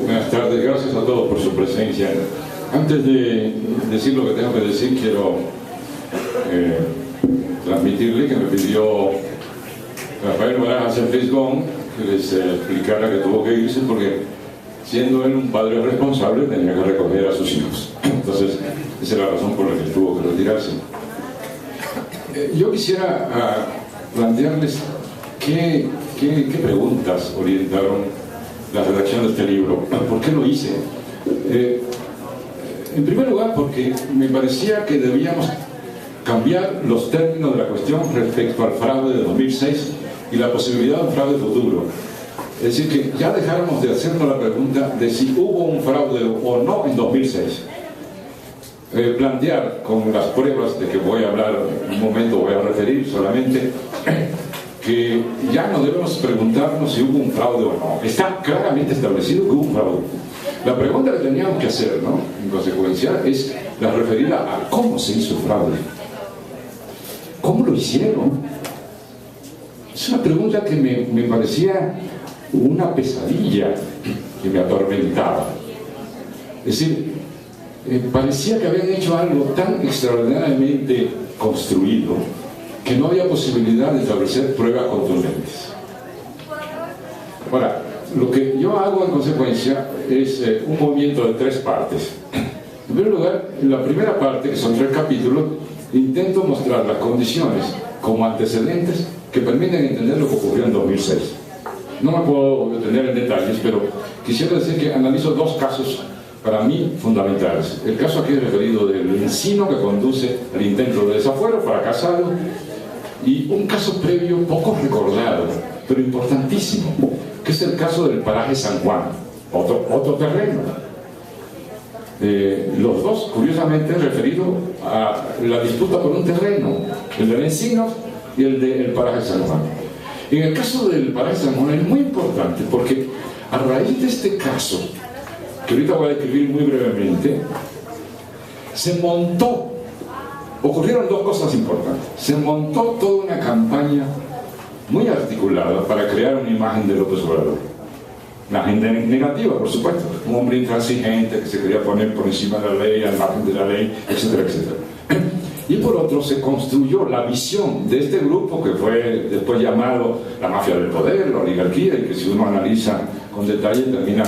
Buenas tardes, gracias a todos por su presencia. Antes de decir lo que tengo que decir, quiero transmitirle que me pidió Rafael Barajas en Fisgón que les explicara que tuvo que irse porque, siendo él un padre responsable, tenía que recoger a sus hijos. Entonces, esa es la razón por la que tuvo que retirarse. Yo quisiera plantearles qué preguntas orientaron la redacción de este libro. ¿Por qué lo hice? En primer lugar, porque me parecía que debíamos cambiar los términos de la cuestión respecto al fraude de 2006 y la posibilidad de un fraude futuro. Es decir, que ya dejáramos de hacernos la pregunta de si hubo un fraude o no en 2006. Plantear con las pruebas de que voy a hablar en un momento, voy a referir solamente, que ya no debemos preguntarnos si hubo un fraude o no. Está claramente establecido que hubo un fraude. La pregunta que teníamos que hacer, ¿no?, en consecuencia, es la referida a cómo se hizo el fraude. ¿Cómo lo hicieron? Es una pregunta que me parecía una pesadilla que me atormentaba. Es decir, parecía que habían hecho algo tan extraordinariamente construido que no había posibilidad de establecer pruebas contundentes. Ahora, lo que yo hago en consecuencia es un movimiento de 3 partes. En primer lugar, en la primera parte, que son 3 capítulos, intento mostrar las condiciones como antecedentes que permiten entender lo que ocurrió en 2006. No me puedo detener en detalles, pero quisiera decir que analizo 2 casos para mí fundamentales. El caso aquí referido del encino que conduce al intento de desafuero fracasado, y un caso previo poco recordado, pero importantísimo, que es el caso del paraje San Juan, otro terreno. Los dos, curiosamente, referidos a la disputa por un terreno, el del encino y el del paraje San Juan. En el caso del paraje San Juan es muy importante porque a raíz de este caso, que ahorita voy a describir muy brevemente, ocurrieron 2 cosas importantes. Se montó toda una campaña muy articulada para crear una imagen de López Obrador. La agenda negativa, por supuesto, un hombre intransigente que se quería poner por encima de la ley, al margen de la ley, etcétera, etcétera. Y por otro, se construyó la visión de este grupo que fue después llamado la mafia del poder, la oligarquía, y que si uno analiza con detalle termina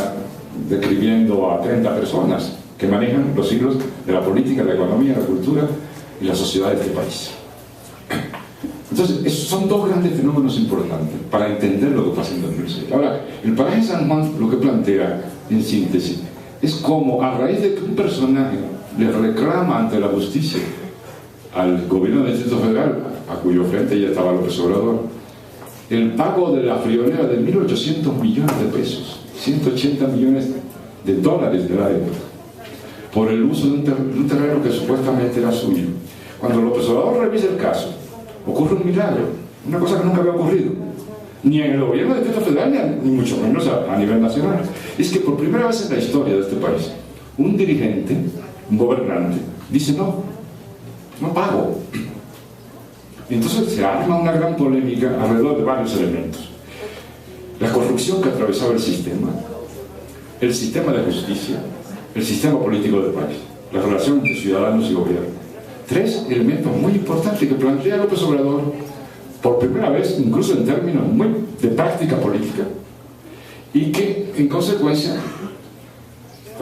describiendo a 30 personas que manejan los hilos de la política, la economía, la cultura y la sociedad de este país. Entonces, esos son 2 grandes fenómenos importantes para entender lo que pasa en 2006. Ahora, el paraje San Juan lo que plantea, en síntesis, es como a raíz de que un personaje le reclama ante la justicia al gobierno del Distrito Federal, a cuyo frente ya estaba López Obrador, el pago de la friolera de 1.800 millones de pesos, 180 millones de dólares de la época, por el uso de un terreno que supuestamente era suyo. Cuando López Obrador revisa el caso, ocurre un milagro, una cosa que nunca había ocurrido, ni en el gobierno del Distrito Federal, ni mucho menos a nivel nacional. Es que por primera vez en la historia de este país, un dirigente, un gobernante, dice no pago. Y entonces se arma una gran polémica alrededor de varios elementos. La corrupción que atravesaba el sistema de justicia, el sistema político del país, la relación entre ciudadanos y gobierno. 3 elementos muy importantes que plantea López Obrador por primera vez, incluso en términos muy de práctica política, y que en consecuencia,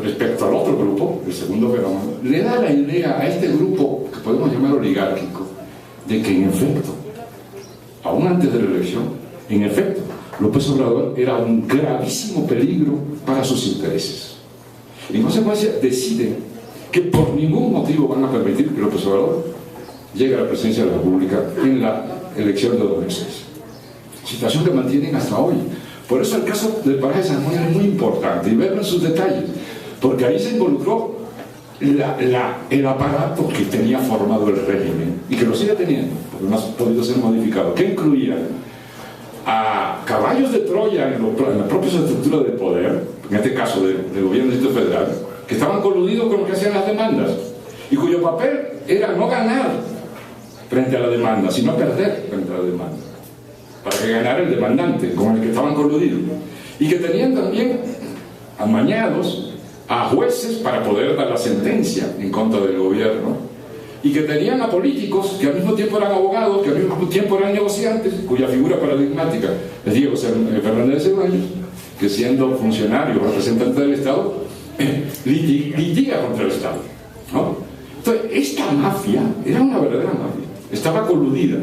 respecto al otro grupo, el segundo fenómeno, le da la idea a este grupo que podemos llamar oligárquico, de que en efecto, aún antes de la elección, en efecto, López Obrador era un gravísimo peligro para sus intereses. En consecuencia, deciden que por ningún motivo van a permitir que López Obrador llegue a la presidencia de la República en la elección de 2006. Situación que mantienen hasta hoy. Por eso el caso del paraje San Juan es muy importante y verlo en sus detalles, porque ahí se involucró el aparato que tenía formado el régimen y que lo sigue teniendo, porque no ha podido ser modificado, que incluía a caballos de Troya en la propia estructura de poder, en este caso del gobierno del Distrito Federal, que estaban coludidos con lo que hacían las demandas y cuyo papel era no ganar frente a la demanda, sino perder frente a la demanda. para que ganara el demandante con el que estaban coludidos, y que tenían también amañados a jueces para poder dar la sentencia en contra del gobierno, y que tenían a políticos que al mismo tiempo eran abogados, que al mismo tiempo eran negociantes, cuya figura paradigmática es Diego Fernández de Ceballos, que siendo funcionario o representante del Estado litiga contra el Estado, ¿no? Entonces, esta mafia era una verdadera mafia, estaba coludida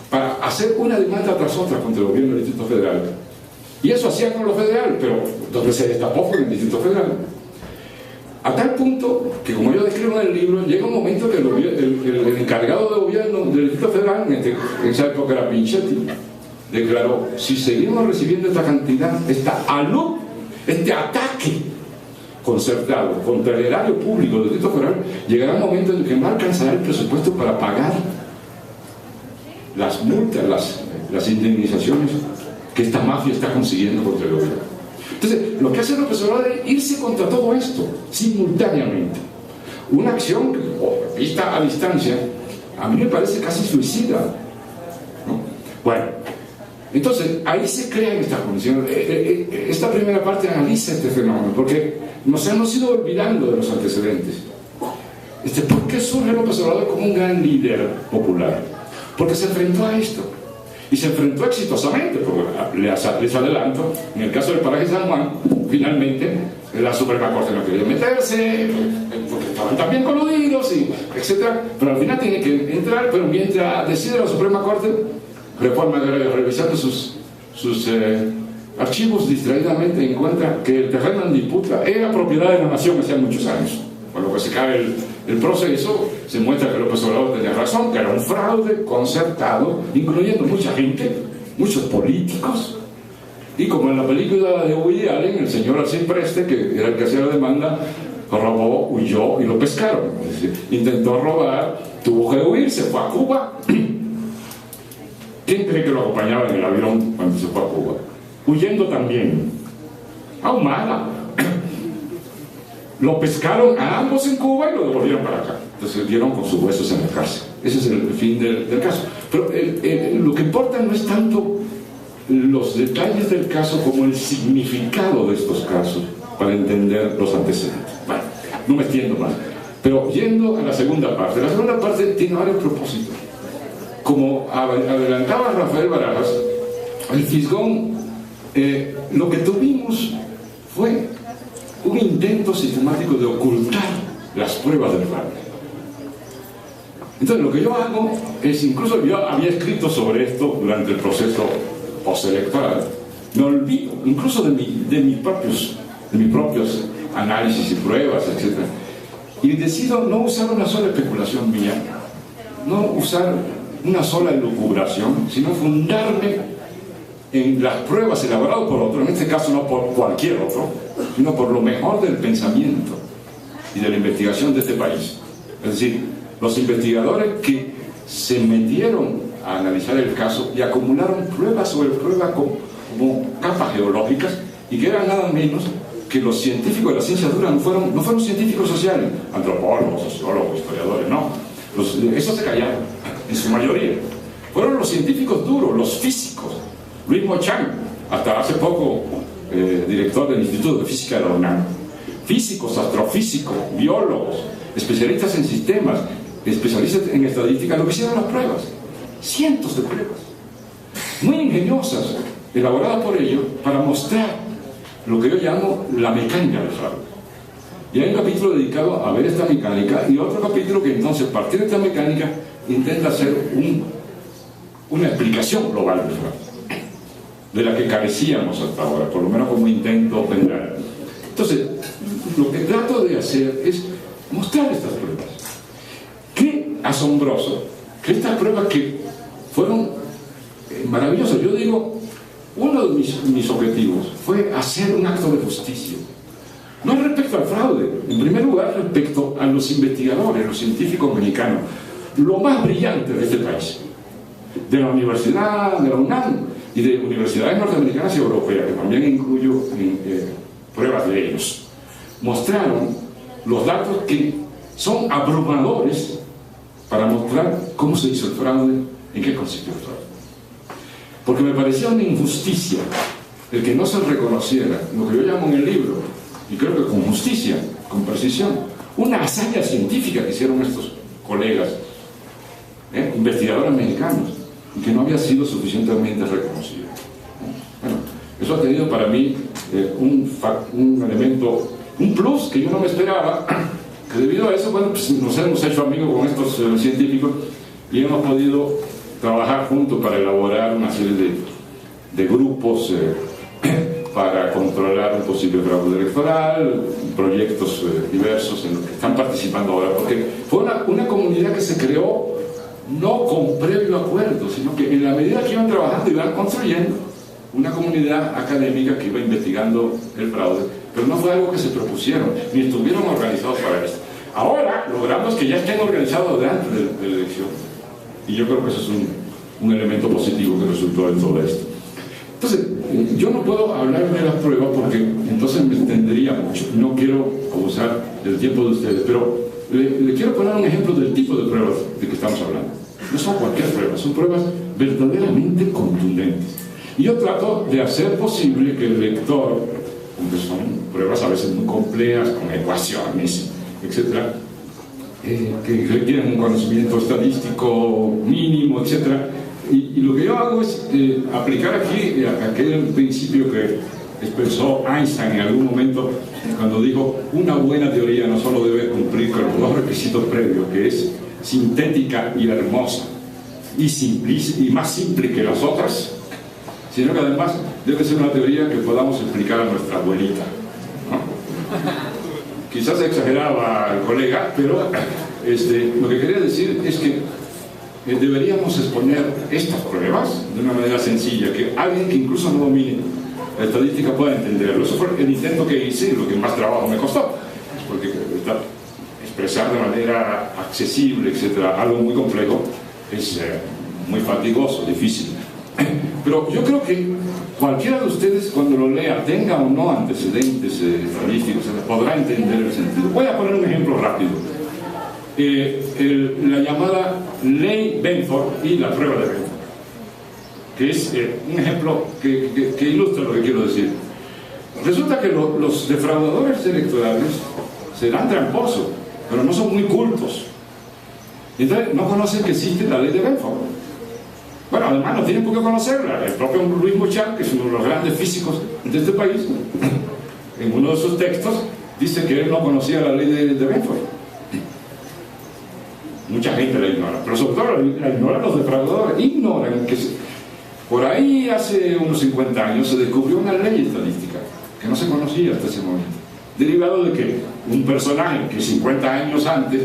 para hacer una demanda tras otra contra el gobierno del Distrito Federal, y eso hacía con lo federal, pero donde se destapó fue en el Distrito Federal. A tal punto que, como yo describo en el libro, llega un momento que el encargado de gobierno del Distrito Federal, en esa época era Pinchetti, declaró: si seguimos recibiendo esta cantidad, este ataque concertado contra el erario público del Distrito Federal, llegará un momento en que no alcanzará el presupuesto para pagar las multas, las indemnizaciones que esta mafia está consiguiendo contra el gobierno. Entonces, lo que hace López Obrador es irse contra todo esto simultáneamente. Una acción que, vista a distancia, a mí me parece casi suicida, ¿no? Bueno, entonces ahí se crean estas condiciones. Esta primera parte analiza este fenómeno, porque nos hemos ido olvidando de los antecedentes. ¿Por qué surge López Obrador como un gran líder popular? Porque se enfrentó a esto. Y se enfrentó exitosamente, porque les adelanto, en el caso del paraje San Juan, finalmente la Suprema Corte no quería meterse, porque estaban también coludidos, etc. Pero al final tiene que entrar, pero mientras decide la Suprema Corte, Reforma Agraria, revisando sus archivos distraídamente, encuentra que el terreno en disputa era propiedad de la nación hacía muchos años. Con lo que se cae el proceso, se muestra que López Obrador tenía razón, que era un fraude concertado, incluyendo mucha gente, muchos políticos, y como en la película de Woody Allen, el señor Alcipreste, que era el que hacía la demanda, robó, huyó y lo pescaron. Es decir, intentó robar, tuvo que huir, se fue a Cuba. ¿Quién cree que lo acompañaba en el avión cuando se fue a Cuba? Huyendo también. Ahumada. Lo pescaron a ambos en Cuba y lo devolvieron para acá. Entonces dieron con sus huesos en la cárcel. Ese es el fin del caso. Pero lo que importa no es tanto los detalles del caso como el significado de estos casos para entender los antecedentes. Bueno, no me extiendo más. Pero yendo a la segunda parte. La segunda parte tiene varios propósitos. Como adelantaba Rafael Barajas, el Fisgón, lo que tuvimos fue un intento sistemático de ocultar las pruebas del fraude. Entonces, lo que yo hago es, incluso yo había escrito sobre esto durante el proceso postelectoral, me olvido incluso de mis propios análisis y pruebas, etc. Y decido no usar una sola especulación mía, no usar una sola elucubración, sino fundarme en las pruebas elaboradas por otro, en este caso no por cualquier otro, sino por lo mejor del pensamiento y de la investigación de este país. Es decir, los investigadores que se metieron a analizar el caso y acumularon pruebas sobre pruebas como capas geológicas, y que eran nada menos que los científicos de la ciencia dura, no fueron científicos sociales, antropólogos, sociólogos, historiadores, no. Esos se callaron, en su mayoría. Fueron los científicos duros, los físicos. Luis Mochán, hasta hace poco director del Instituto de Física de la UNAM, físicos, astrofísicos, biólogos, especialistas en sistemas, especialistas en estadística, lo que hicieron las pruebas, cientos de pruebas, muy ingeniosas, elaboradas por ellos para mostrar lo que yo llamo la mecánica del fraude. Y hay un capítulo dedicado a ver esta mecánica, y otro capítulo que entonces, a partir de esta mecánica, intenta hacer una explicación global del fraude, de la que carecíamos hasta ahora, por lo menos como intento general. Entonces, lo que trato de hacer es mostrar estas pruebas. Qué asombroso que estas pruebas, que fueron maravillosas. Yo digo, uno de mis objetivos fue hacer un acto de justicia, no respecto al fraude, en primer lugar respecto a los investigadores, los científicos mexicanos, lo más brillante de este país, de la universidad, de la UNAM y de universidades norteamericanas y europeas, que también incluyo pruebas de ellos. Mostraron los datos que son abrumadores para mostrar cómo se hizo el fraude, en qué consistió el fraude. porque me parecía una injusticia el que no se reconociera lo que yo llamo en el libro, y creo que con justicia, con precisión, una hazaña científica que hicieron estos colegas, investigadores mexicanos, y que no había sido suficientemente reconocido. Bueno, eso ha tenido para mí un elemento, un plus que yo no me esperaba, que debido a eso, bueno, pues nos hemos hecho amigos con estos científicos y hemos podido trabajar juntos para elaborar una serie de grupos para controlar un posible fraude electoral, proyectos diversos en los que están participando ahora, porque fue una comunidad que se creó no con previo acuerdo, sino que en la medida que iban trabajando iban construyendo una comunidad académica que iba investigando el fraude, pero no fue algo que se propusieron, ni estuvieron organizados para esto. Ahora logramos que ya estén organizados antes de la elección, y yo creo que eso es un elemento positivo que resultó de todo esto. Entonces, yo no puedo hablar de las pruebas porque entonces me extendería mucho, no quiero abusar del tiempo de ustedes, pero le quiero poner un ejemplo del tipo de pruebas de que estamos hablando. No son cualquier prueba, son pruebas verdaderamente contundentes. Y yo trato de hacer posible que el lector, aunque son pruebas a veces muy complejas, con ecuaciones, etcétera, que requieren un conocimiento estadístico mínimo, etcétera, y lo que yo hago es aplicar aquí aquel principio que expresó Einstein en algún momento cuando dijo: una buena teoría no solo debe cumplir con los dos requisitos previos, que es sintética y hermosa y más simple que las otras, sino que además debe ser una teoría que podamos explicar a nuestra abuelita, ¿no? Quizás exageraba el colega, pero lo que quería decir es que deberíamos exponer estas pruebas de una manera sencilla, que alguien que incluso no domine la estadística pueda entenderlo. Eso fue el intento que hice, lo que más trabajo me costó, porque expresar de manera accesible, etcétera, algo muy complejo es muy fatigoso, difícil. Pero yo creo que cualquiera de ustedes, cuando lo lea, tenga o no antecedentes estadísticos, podrá entender el sentido. Voy a poner un ejemplo rápido. La llamada ley Benford y la prueba de Benford, que es un ejemplo que ilustra lo que quiero decir. Resulta que los defraudadores electorales serán tramposos, pero no son muy cultos. Entonces no conocen que existe la ley de Benford. Bueno, además no tienen por qué conocerla. El propio Luis Mochart, que es uno de los grandes físicos de este país, en uno de sus textos dice que él no conocía la ley de Benford. Mucha gente la ignora, pero sobre todo la ignoran los defraudadores. Ignoran que por ahí hace unos 50 años se descubrió una ley estadística que no se conocía hasta ese momento, derivado de que un personaje que 50 años antes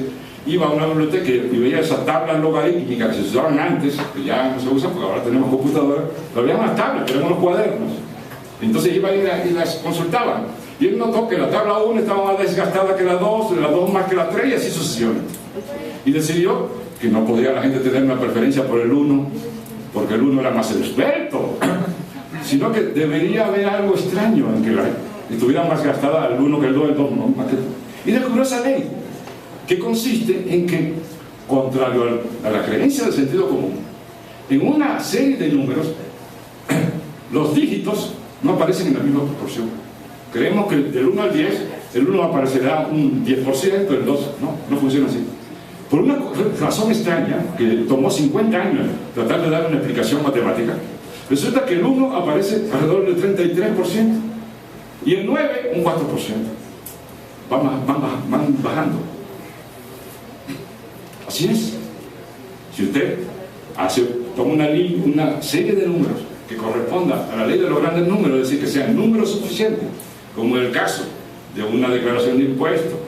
iba a una biblioteca y veía esas tablas logarítmicas que se usaban antes, que ya no se usan porque ahora tenemos computadoras, pero había unas tablas, tenemos los cuadernos. Entonces iba y las consultaba, y él notó que la tabla 1 estaba más desgastada que la 2, la 2 más que la 3, y así sucesivamente. Y decidió que no podía la gente tener una preferencia por el 1 porque el 1 era más experto, sino que debería haber algo extraño en que estuviera más gastada el 1 que el 2, el 2 no, más que... Y descubrió esa ley, que consiste en que, contrario a la creencia del sentido común, en una serie de números los dígitos no aparecen en la misma proporción. Creemos que del 1 al 10 el 1 aparecerá un 10%, el 2 no funciona así. Por una razón extraña, que tomó 50 años tratar de dar una explicación matemática, resulta que el 1 aparece alrededor del 33% y el 9 un 4%. Van bajando. Así es. Si usted toma una serie de números que corresponda a la ley de los grandes números, es decir, que sean números suficientes, como en el caso de una declaración de impuestos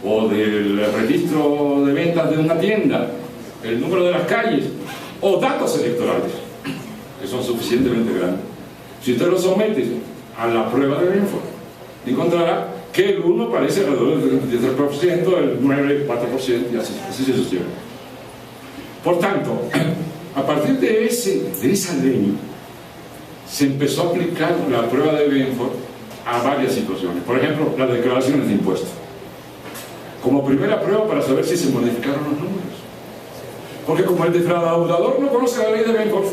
o del registro de ventas de una tienda, el número de las calles o datos electorales que son suficientemente grandes, si usted los somete a la prueba de Benford, encontrará que el 1 parece alrededor del 10%, el 9, 4% y así sucesivamente. Por tanto, a partir de esa ley se empezó a aplicar la prueba de Benford a varias situaciones. Por ejemplo, las declaraciones de impuestos, como primera prueba para saber si se modificaron los números. Porque como el defraudador no conoce la ley de Benford,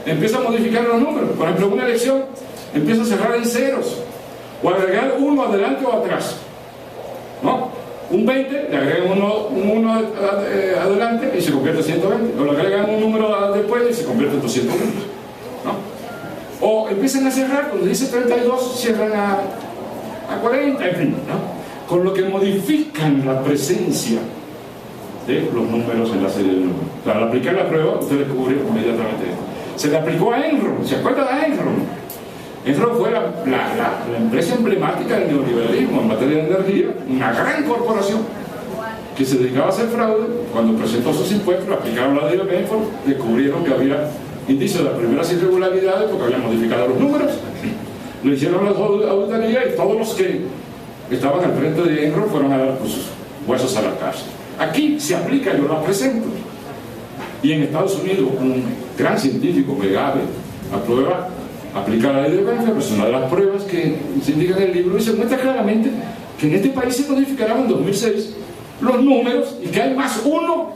empieza a modificar los números. Por ejemplo, una elección empieza a cerrar en ceros, o agregar uno adelante o atrás, ¿no? Un 20, le agregan un 1 adelante y se convierte en 120, o le agregan un número después y se convierte en 220, ¿no? O empiezan a cerrar, cuando dice 32 cierran a 40, en fin, ¿no? Con lo que modifican la presencia de los números en la serie de números. O sea, al aplicar la prueba, usted descubrió inmediatamente esto. Se le aplicó a Enron, ¿se acuerda de Enron? Enron fue la empresa emblemática del neoliberalismo en materia de energía, una gran corporación que se dedicaba a hacer fraude. Cuando presentó sus impuestos, aplicaron la ley de Benford, descubrieron que había indicios de las primeras irregularidades porque habían modificado los números. Lo hicieron las auditorías y todos los que estaban al frente de Enron fueron a dar sus huesos a la cárcel. Aquí se aplica, yo la presento. Y en Estados Unidos, un gran científico, Megave, aplica la ley de Benford, es una de las pruebas que se indican en el libro, y se muestra claramente que en este país se modificaron en 2006 los números y que hay más uno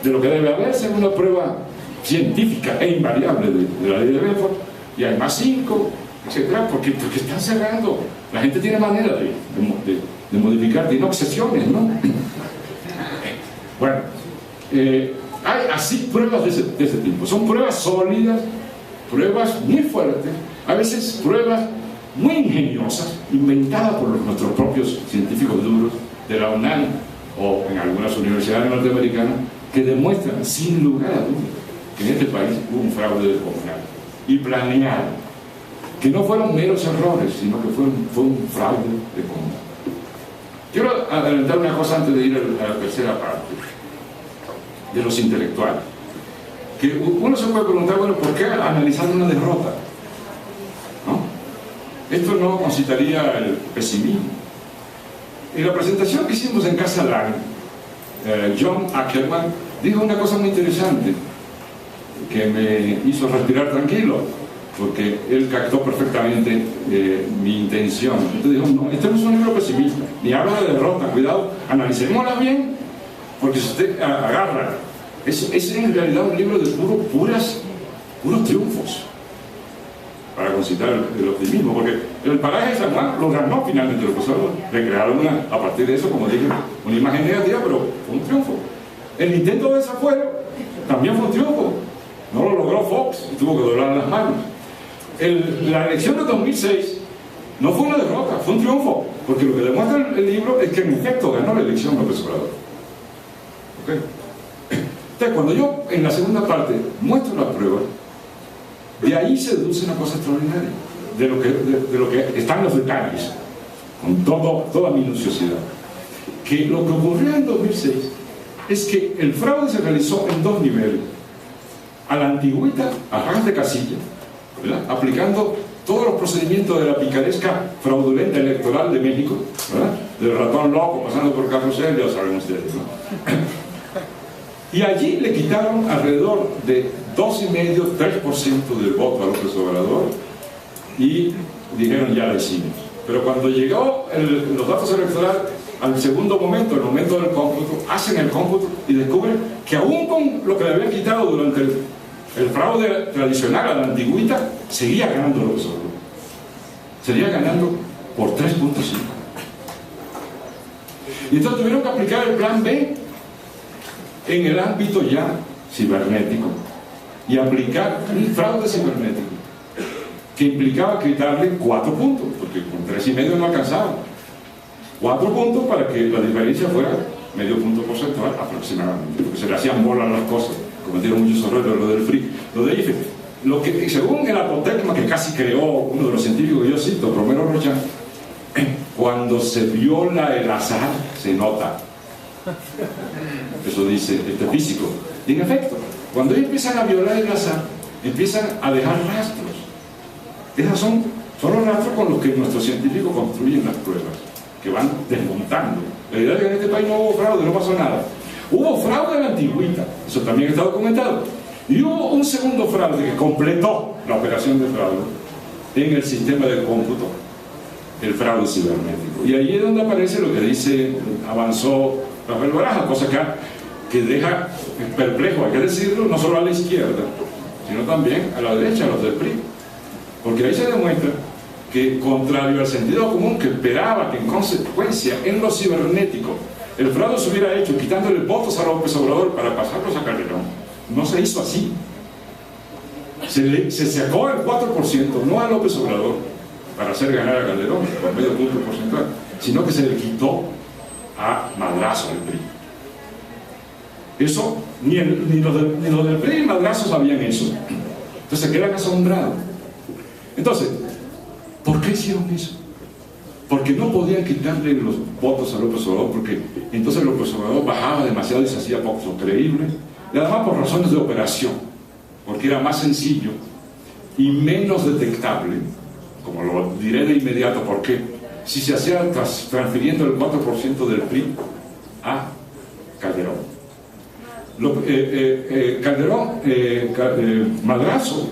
de lo que debe haber según una prueba científica e invariable de la ley de Benford, y hay más 5, etcétera, porque están cerrando. La gente tiene manera de modificar, tiene obsesiones, ¿no? Bueno, hay así pruebas de ese tipo. Son pruebas sólidas, pruebas muy fuertes, a veces pruebas muy ingeniosas, inventadas por nuestros propios científicos duros de la UNAM o en algunas universidades norteamericanas, que demuestran sin lugar a dudas que en este país hubo un fraude descomunal y planeado, que no fueron meros errores, sino que fue un fraude descomunal. Quiero adelantar una cosa antes de ir a la tercera parte, de los intelectuales. Que uno se puede preguntar, bueno, ¿por qué analizar una derrota? ¿No? Esto no concitaría el pesimismo. En la presentación que hicimos en Casa Lang, John Ackerman dijo una cosa muy interesante que me hizo respirar tranquilo, porque él captó perfectamente mi intención. Entonces dijo, no, este no es un libro pesimista, ni habla de derrota, cuidado, analicémosla bien, porque si usted agarra, es en realidad un libro de puros triunfos, para concitar el optimismo, porque el paraje de San Juan lo ganó finalmente los profesores, recrearon a partir de eso, como dije, una imagen negativa, pero fue un triunfo. El intento de desafuero también fue un triunfo, no lo logró Fox y tuvo que doblar las manos. La elección de 2006 no fue una derrota, fue un triunfo, porque lo que demuestra el libro es que en efecto ganó la elección López Obrador. ¿Okay? Entonces, cuando yo en la segunda parte muestro la prueba, de ahí se deduce una cosa extraordinaria, de lo que están los detalles, con toda minuciosidad. Que lo que ocurrió en 2006 es que el fraude se realizó en dos niveles: a la antigüita, a ras de casilla, ¿verdad?, aplicando todos los procedimientos de la picaresca fraudulenta electoral de México, ¿verdad?, del ratón loco pasando por carrusel, ya saben ustedes, ¿no? Y allí le quitaron alrededor de 2,5, 3% del voto a López Obrador y dijeron, ya lo hicimos. Pero cuando llegó los datos electorales al segundo momento, el momento del cómputo, hacen el cómputo y descubren que aún con lo que le habían quitado durante el fraude tradicional a la antigüita, seguía ganando López Obrador. Seguía ganando por 3,5. Y entonces tuvieron que aplicar el plan B en el ámbito ya cibernético y aplicar un fraude cibernético que implicaba quitarle 4 puntos, porque con 3,5 no alcanzaba. 4 puntos para que la diferencia fuera medio punto porcentual aproximadamente, porque se le hacían bolas las cosas, cometieron muchos errores, lo del free, lo de IFE. Lo que, según el apotecma que casi creó uno de los científicos que yo cito, Romero Rocha, cuando se viola el azar, se nota. Eso dice este físico. Y en efecto, cuando ellos empiezan a violar el azar, empiezan a dejar rastros. Esos son los rastros con los que nuestros científicos construyen las pruebas, que van desmontando. La idea es que en este país no hubo fraude, no pasó nada. Hubo fraude en la antigüita, eso también está documentado. Y hubo un segundo fraude que completó la operación de fraude en el sistema de cómputo, el fraude cibernético. Y ahí es donde aparece lo que dice, avanzó Rafael Baraja, cosa que deja perplejo, hay que decirlo, no solo a la izquierda, sino también a la derecha, a los del PRI. Porque ahí se demuestra que, contrario al sentido común que esperaba que en consecuencia en lo cibernético el fraude se hubiera hecho quitándole votos a López Obrador para pasarlos a Calderón, no se hizo así. Se sacó el 4%, no a López Obrador, para hacer ganar a Calderón por medio punto porcentual, sino que se le quitó a Madrazo el PRI. Eso, ni los del PRI ni Madrazo sabían eso. Entonces se quedan asombrados. Entonces, ¿por qué hicieron eso? Porque no podían quitarle los votos a López Obrador, porque entonces López Obrador bajaba demasiado y se hacía poco creíble, y además por razones de operación, porque era más sencillo y menos detectable, como lo diré de inmediato, porque si se hacía transfiriendo el 4% del PRI a Calderón. Madrazo,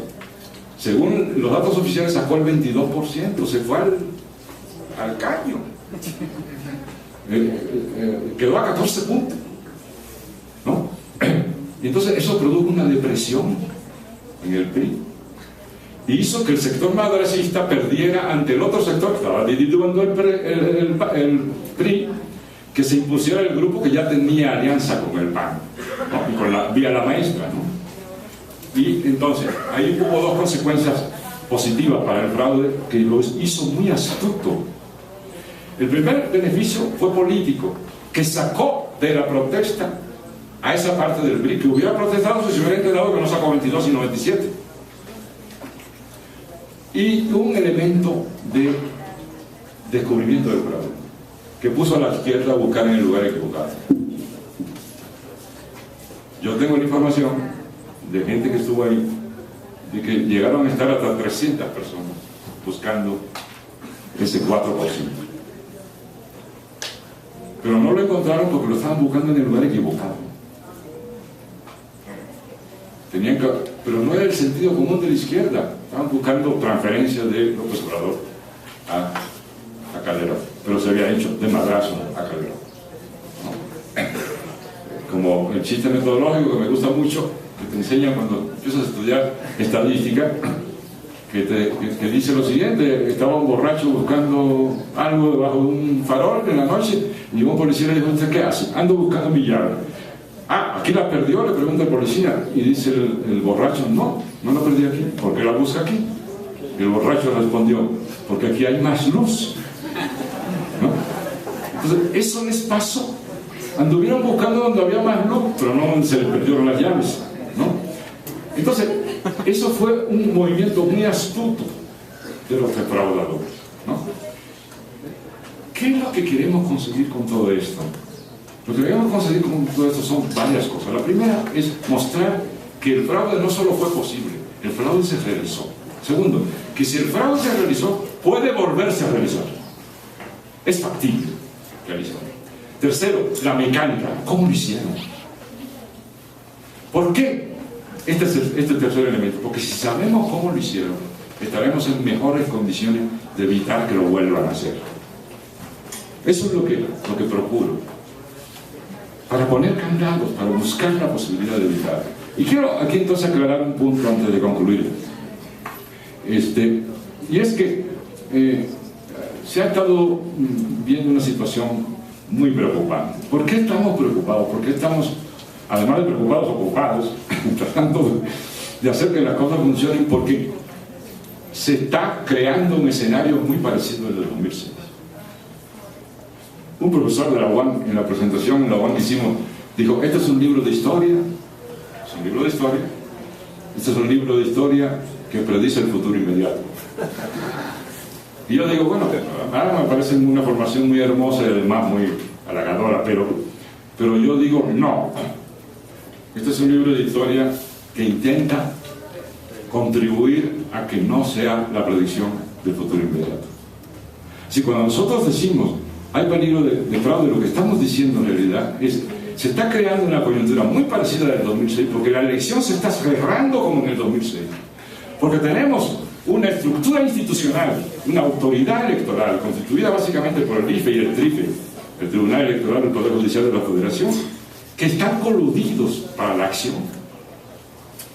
según los datos oficiales, sacó el 22%, se fue al caño. Quedó a 14 puntos, ¿no? Y entonces eso produjo una depresión en el PRI y hizo que el sector madracista perdiera ante el otro sector que estaba dividiendo el PRI, que se impusiera el grupo que ya tenía alianza con el PAN, ¿no? Y con vía la maestra, ¿no? Y entonces ahí hubo dos consecuencias positivas para el fraude que lo hizo muy astuto. El primer beneficio fue político, que sacó de la protesta a esa parte del PRI que hubiera protestado si se hubiera enterado que no sacó 22 sino 27. Y un elemento de descubrimiento del fraude, que puso a la izquierda a buscar en el lugar equivocado. Yo tengo la información de gente que estuvo ahí, de que llegaron a estar hasta 300 personas buscando ese 4%. Pero no lo encontraron porque lo estaban buscando en el lugar equivocado. Pero no era el sentido común de la izquierda. Estaban buscando transferencias de López Obrador a Calderón, pero se había hecho de Madrazo a Calderón, ¿no? Como el chiste metodológico que me gusta mucho, que te enseñan cuando empiezas a estudiar estadística, que dice lo siguiente: estaba un borracho buscando algo debajo de un farol en la noche y un policía le dijo: ¿usted qué hace? Ando buscando mi llave. Ah, ¿aquí la perdió?, le pregunta el policía, y dice el borracho: no la perdí aquí. ¿Por qué la busca aquí? Y el borracho respondió: porque aquí hay más luz, ¿no? Entonces eso les pasó. Anduvieron buscando donde había más luz, pero no donde se les perdieron las llaves, ¿no? Entonces eso fue un movimiento muy astuto de los defraudadores, ¿no? ¿Qué es lo que queremos conseguir con todo esto? Lo que queremos conseguir con todo esto son varias cosas. La primera es mostrar que el fraude no solo fue posible, el fraude se realizó. Segundo, que si el fraude se realizó, puede volverse a realizar. Es factible realizarlo. Tercero, la mecánica. ¿Cómo lo hicieron? ¿Por qué? Este es el tercer elemento. Porque si sabemos cómo lo hicieron, estaremos en mejores condiciones de evitar que lo vuelvan a hacer. Eso es lo que procuro. Para poner candados, para buscar la posibilidad de evitar. Y quiero aquí entonces aclarar un punto antes de concluir. Y es que se ha estado viendo una situación muy preocupante. ¿Por qué estamos preocupados? ¿Por qué estamos, además de preocupados, ocupados, tratando de hacer que las cosas funcionen? Porque se está creando un escenario muy parecido al del 2006. Un profesor de la UAM, en la presentación en la UAM que hicimos, dijo: este es un libro de historia, es un libro de historia, este es un libro de historia que predice el futuro inmediato. Y yo digo, bueno, ahora me parece una formación muy hermosa y además muy halagadora, pero yo digo, no. Este es un libro de historia que intenta contribuir a que no sea la predicción del futuro inmediato. Si cuando nosotros decimos hay peligro de fraude, lo que estamos diciendo en realidad es: se está creando una coyuntura muy parecida a la del 2006, porque la elección se está cerrando como en el 2006, porque tenemos una estructura institucional, una autoridad electoral constituida básicamente por el IFE y el TRIFE, el Tribunal Electoral del Poder Judicial de la Federación, que están coludidos para la acción.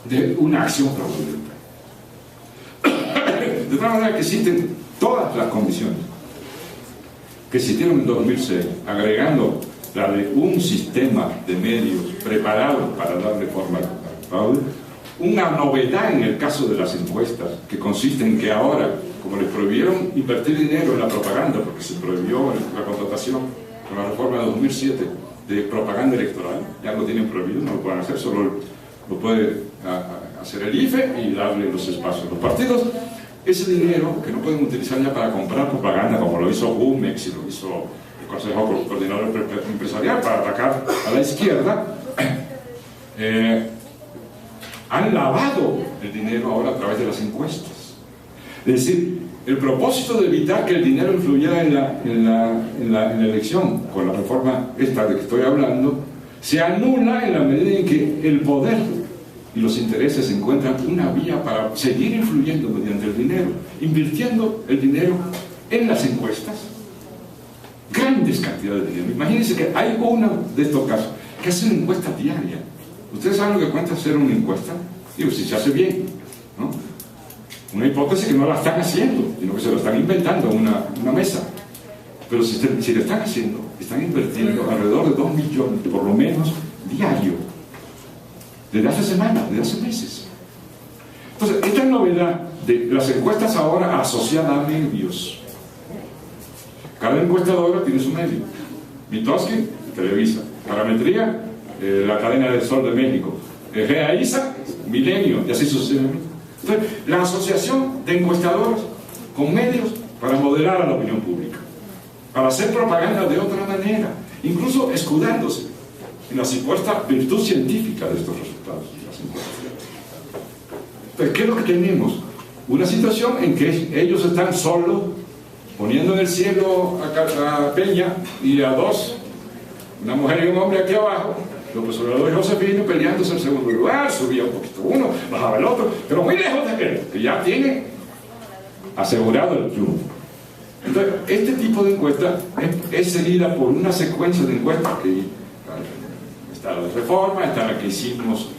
de una acción fraudulenta. De tal manera que existen todas las condiciones que existieron en 2006, agregando la de un sistema de medios preparados para darle forma al fraude. Una novedad en el caso de las encuestas, que consiste en que ahora, como les prohibieron invertir dinero en la propaganda, porque se prohibió la contratación con la reforma de 2007 de propaganda electoral, ya lo tienen prohibido, no lo pueden hacer, solo lo puede hacer el IFE y darle los espacios a los partidos. Ese dinero que no pueden utilizar ya para comprar propaganda, como lo hizo Jumex y lo hizo el Consejo Coordinador Empresarial para atacar a la izquierda, han lavado el dinero ahora a través de las encuestas. Es decir, el propósito de evitar que el dinero influyera en la elección, con la reforma esta de que estoy hablando, se anula en la medida en que el poder y los intereses encuentran una vía para seguir influyendo mediante el dinero, invirtiendo el dinero en las encuestas, grandes cantidades de dinero. Imagínense que hay uno de estos casos que hace una encuesta diaria. ¿Ustedes saben lo que cuesta hacer una encuesta? Digo, si se hace bien, ¿no? Una hipótesis que no la están haciendo, sino que se lo están inventando en una mesa. Pero si lo están haciendo, están invirtiendo alrededor de 2 millones, por lo menos, diario. Desde hace semanas, desde hace meses. Entonces, esta novedad de las encuestas ahora asociadas a medios. Cada encuestadora tiene su medio. Mitofsky, Televisa. Parametría, la cadena del Sol de México. GEAISA, Milenio, y así sucesivamente. Entonces, la asociación de encuestadores con medios para modelar a la opinión pública, para hacer propaganda de otra manera, incluso escudándose en la supuesta virtud científica de estos resultados de las encuestas. Entonces, ¿qué es lo que tenemos? Una situación en que ellos están solos, poniendo en el cielo a Peña y a dos, una mujer y un hombre aquí abajo, López Obrador y Josefino peleándose en segundo lugar, subía un poquito uno, bajaba el otro, pero muy lejos de aquel, que ya tiene asegurado el triunfo. Entonces, este tipo de encuesta es seguida por una secuencia de encuestas que está la de Reforma, está la que hicimos